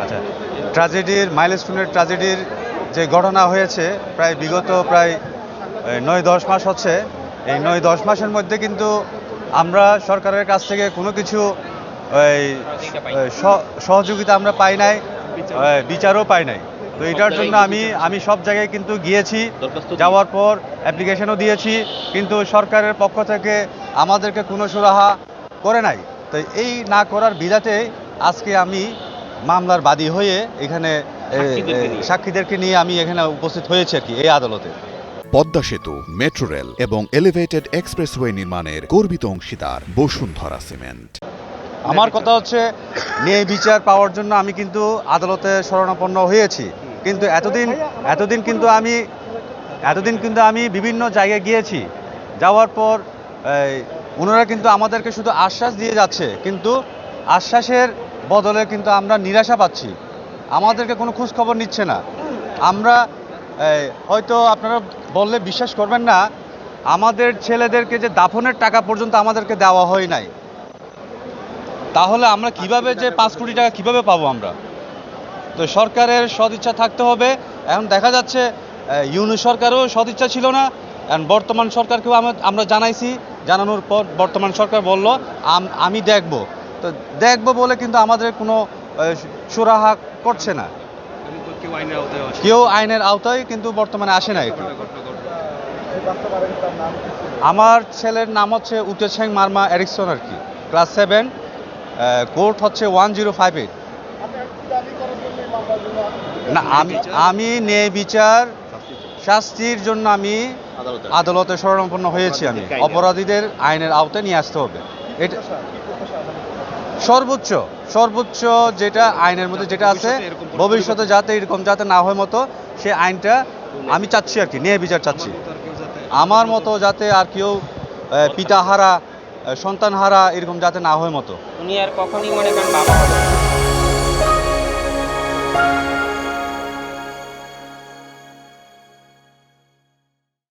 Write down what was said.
আচ্ছা, ট্র্যাজেডির যে ঘটনা হয়েছে বিগত প্রায় ৯-১০ মাস হচ্ছে। এই ৯-১০ মাসের মধ্যে কিন্তু আমরা সরকারের কাছ থেকে কোনো কিছু এই সহযোগিতা আমরা পাই নাই, বিচারও পাই নাই। তো এটার জন্য আমি সব জায়গায় কিন্তু গিয়েছি, যাওয়ার পর অ্যাপ্লিকেশনও দিয়েছি, কিন্তু সরকারের পক্ষ থেকে আমাদেরকে কোনো সুরাহা করে নাই। তো এই না করার বিধাতে আজকে আমি মামলার বাদী হয়ে এখানে সাক্ষীদেরকে নিয়ে আমি এখানে উপস্থিত হয়েছি আর কি এই আদালতে। পদ্মা সেতু, মেট্রো রেল এবং এলিভেটেড এক্সপ্রেসওয়ে নির্মাণের গর্বিত অংশীদার বসুন্ধরা সিমেন্ট। আমার কথা হচ্ছে, ন্যায় বিচার পাওয়ার জন্য আমি কিন্তু আদালতে শরণাপন্ন হয়েছি, কিন্তু এতদিন কিন্তু আমি বিভিন্ন জায়গায় গিয়েছি। যাওয়ার পর ওনারা কিন্তু আমাদেরকে শুধু আশ্বাস দিয়ে যাচ্ছে, কিন্তু আশ্বাসের বদলে কিন্তু আমরা নিরাশা পাচ্ছি। আমাদেরকে কোনো খোঁজ খবর নিচ্ছে না। আমরা হয়তো আপনারা বললে বিশ্বাস করবেন না, আমাদের ছেলেদেরকে যে দাফনের টাকা পর্যন্ত আমাদেরকে দেওয়া হয় নাই। তাহলে আমরা কিভাবে যে 5 কোটি টাকা কিভাবে পাবো আমরা? তো সরকারের সদিচ্ছা থাকতে হবে। এখন দেখা যাচ্ছে ইউনূস সরকারও সদিচ্ছা ছিল না। এখন বর্তমান সরকারকেও আমরা জানাইছি, জানানোর পর বর্তমান সরকার বলল আমি দেখব বলে কিন্তু আমাদের কোনো সুরাহা করছে না। কেউ আইনের আওতায় কিন্তু বর্তমানে আসে না। আমার ছেলের নাম হচ্ছে উটেছেং মার্মা এরিকসন আর কি, ক্লাস 7, কোর্ট হচ্ছে 1058। না, আমি ন্যায় বিচার শাস্তির জন্য আমি আদালতে শরণাপন্ন হয়েছি। আমি অপরাধীদের আইনের আওতায় নিয়ে আসতে হবে। এটা সর্বোচ্চ যেটা আইনের মধ্যে যেটা আছে, ভবিষ্যতে যাতে এরকম যাতে না হয় মতো সে আইনটা আমি চাচ্ছি আর কি, ন্যায় বিচার চাচ্ছি। আমার মতো যাতে আর কেউ পিতা হারা, সন্তান হারা এরকম যাতে না হয় মতো। উনি আর কখনই মনে করেন বাবা হবে না।